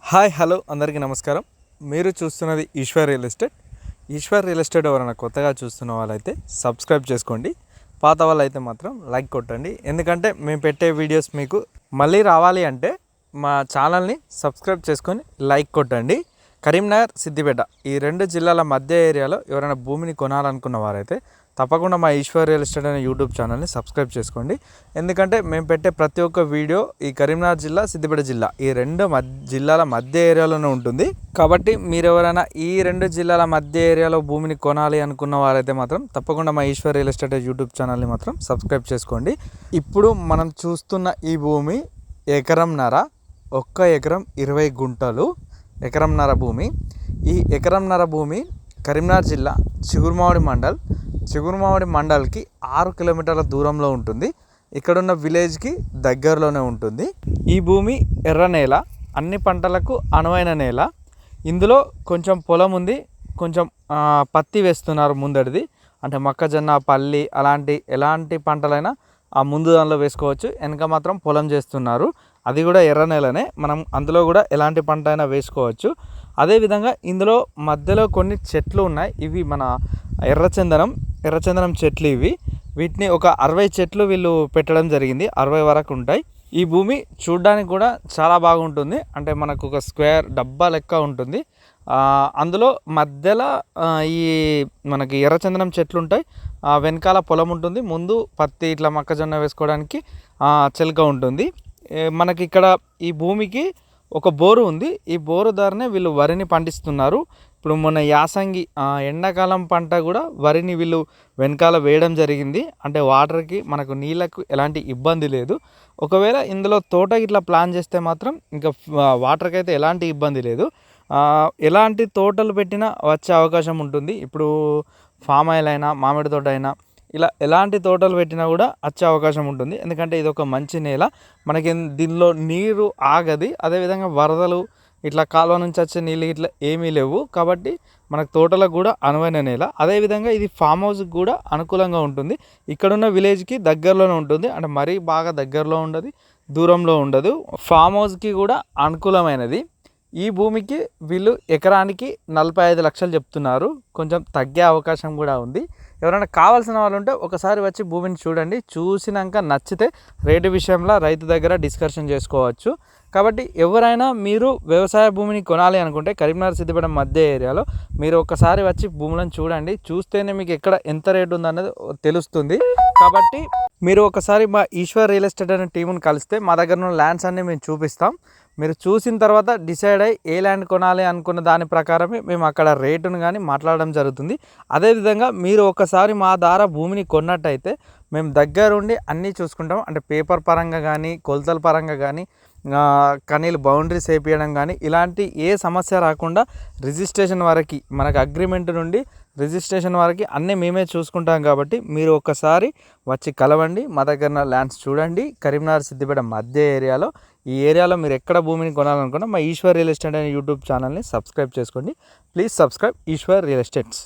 Hi hello అందరికీ నమస్కారం. మీరు చూస్తున్నది Eshwar real estate. Eshwar real estate ఎవరైనా కొత్తగా చూస్తున్న వాళ్ళైతే సబ్స్క్రైబ్ చేసుకోండి. పాత వాళ్ళైతే మాత్రం లైక్ కొట్టండి. ఎందుకంటే మేము పెట్టే వీడియోస్ మీకు మళ్ళీ రావాలి అంటే మా ఛానల్ని సబ్స్క్రైబ్ చేసుకొని లైక్ కొట్టండి. కరీంనగర్, సిద్దిపేట ఈ రెండు జిల్లాల మధ్య ఏరియాలో ఎవరైనా భూమిని కొనాలనుకున్న వారైతే తప్పకుండా మా ఈశ్వర్ రియల్ ఎస్టేట్ అనే యూట్యూబ్ ఛానల్ని సబ్స్క్రైబ్ చేసుకోండి. ఎందుకంటే మేము పెట్టే ప్రతి ఒక్క వీడియో ఈ కరీంనగర్ జిల్లా, సిద్దిపేట జిల్లా ఈ రెండు జిల్లాల మధ్య ఏరియాలోనే ఉంటుంది. కాబట్టి మీరు ఎవరైనా ఈ రెండు జిల్లాల మధ్య ఏరియాలో భూమిని కొనాలి అనుకున్న వారైతే మాత్రం తప్పకుండా మా ఈశ్వర్ రియల్ ఎస్టేట్ యూట్యూబ్ ఛానల్ని మాత్రం సబ్స్క్రైబ్ చేసుకోండి. ఇప్పుడు మనం చూస్తున్న ఈ భూమి ఎకరంన్నర, 1 ఎకరం 20 గుంటలు ఎకరంన్నర భూమి. ఈ ఎకరంన్నర భూమి కరీంనగర్ జిల్లా చిగురుమామిడి మండల్కి 6 కిలోమీటర్ల దూరంలో ఉంటుంది. ఇక్కడున్న విలేజ్కి దగ్గరలోనే ఉంటుంది. ఈ భూమి ఎర్ర నేల, అన్ని పంటలకు అనువైన నేల. ఇందులో కొంచెం పొలం ఉంది, కొంచెం పత్తి వేస్తున్నారు ముందడిది. అంటే మొక్కజొన్న, పల్లి ఎలాంటి పంటలైనా ఆ ముందు దానిలో వేసుకోవచ్చు. వెనక మాత్రం పొలం చేస్తున్నారు. అది కూడా ఎర్ర నేలనే, మనం అందులో కూడా ఎలాంటి పంట అయినా వేసుకోవచ్చు. అదేవిధంగా ఇందులో మధ్యలో కొన్ని చెట్లు ఉన్నాయి. ఇవి మన ఎర్రచందనం చెట్లు ఇవి. వీటిని ఒక 60 చెట్లు వీళ్ళు పెట్టడం జరిగింది. 60 వరకు ఉంటాయి. ఈ భూమి చూడడానికి కూడా చాలా బాగుంటుంది. అంటే మనకు ఒక స్క్వేర్ డబ్బా లెక్క ఉంటుంది. అందులో మధ్యలో ఈ మనకి ఎర్రచందనం చెట్లు ఉంటాయి. వెనకాల పొలం ఉంటుంది. ముందు పత్తి ఇట్లా మొక్కజొన్న వేసుకోవడానికి చిలక ఉంటుంది. మనకి ఇక్కడ ఈ భూమికి ఒక బోరు ఉంది. ఈ బోరు ద్వారానే వీళ్ళు వరిని పండిస్తున్నారు. ఇప్పుడు మొన్న యాసంగి ఎండాకాలం పంట కూడా వరిని వీళ్ళు వెనకాల వేయడం జరిగింది. అంటే వాటర్కి, మనకు నీళ్ళకు ఎలాంటి ఇబ్బంది లేదు. ఒకవేళ ఇందులో తోట ఇట్లా ప్లాన్ చేస్తే మాత్రం ఇంకా వాటర్కి అయితే ఎలాంటి ఇబ్బంది లేదు. ఎలాంటి తోటలు పెట్టినా వచ్చే అవకాశం ఉంటుంది. ఇప్పుడు ఫామ్ ఆయిల్ అయినా, మామిడి తోట అయినా, ఇలా ఎలాంటి తోటలు పెట్టినా కూడా వచ్చే అవకాశం ఉంటుంది. ఎందుకంటే ఇది ఒక మంచి నేల. మనకి దీనిలో నీరు ఆగది. అదేవిధంగా వరదలు ఇట్లా కాలువ నుంచి వచ్చే నీళ్ళు ఇట్లా ఏమీ లేవు. కాబట్టి మనకు తోటలకు కూడా అనువైన నేల. అదేవిధంగా ఇది ఫామ్ హౌస్కి కూడా అనుకూలంగా ఉంటుంది. ఇక్కడున్న విలేజ్కి దగ్గరలోనే ఉంటుంది. అంటే మరీ బాగా దగ్గరలో ఉండదు, దూరంలో ఉండదు. ఫామ్ హౌస్కి కూడా అనుకూలమైనది. ఈ భూమికి వీళ్ళు ఎకరానికి 45 లక్షలు చెప్తున్నారు. కొంచెం తగ్గే అవకాశం కూడా ఉంది. ఎవరైనా కావాల్సిన వాళ్ళు ఉంటే ఒకసారి వచ్చి భూమిని చూడండి. చూసినాక నచ్చితే రేటు విషయంలో రైతు దగ్గర డిస్కషన్ చేసుకోవచ్చు. కాబట్టి ఎవరైనా మీరు వ్యవసాయ భూమిని కొనాలి అనుకుంటే కరీంనగర్, సిద్దిపేట మధ్య ఏరియాలో మీరు ఒకసారి వచ్చి భూములను చూడండి. చూస్తేనే మీకు ఎక్కడ ఎంత రేటు ఉందన్నది తెలుస్తుంది. కాబట్టి మీరు ఒకసారి మా ఈశ్వర్ రియల్ ఎస్టేట్ అనే టీముని కలిస్తే మా దగ్గర ఉన్న ల్యాండ్స్ అన్నీ మేము చూపిస్తాం. మీరు చూసిన తర్వాత డిసైడ్ అయ్యి ఏ ల్యాండ్ కొనాలి అనుకున్న దాని ప్రకారమే మేము అక్కడ రేటును కానీ మాట్లాడడం జరుగుతుంది. అదేవిధంగా మీరు ఒకసారి మా ద్వారా భూమిని కొన్నట్టయితే మేము దగ్గరుండి అన్నీ చూసుకుంటాం. అంటే పేపర్ పరంగా కానీ, కొలతల పరంగా కానీ, కనీలు బౌండరీస్ వేపించడం కానీ ఇలాంటి ఏ సమస్య రాకుండా రిజిస్ట్రేషన్ వరకు, మనకు అగ్రిమెంట్ నుండి రిజిస్ట్రేషన్ వరకు అన్నీ మేమే చూసుకుంటాం. కాబట్టి మీరు ఒకసారి వచ్చి కలవండి, మా దగ్గర ల్యాండ్స్ చూడండి. కరీంనగర్, సిద్దిపేట మధ్య ఏరియాలో, ఈ ఏరియాలో మీరు ఎక్కడ భూమిని కొనాలనుకున్నా మా ఈశ్వర్ రియల్ ఎస్టేట్ అనే యూట్యూబ్ ఛానల్ని సబ్స్క్రైబ్ చేసుకోండి. Please subscribe Eshwar real estates.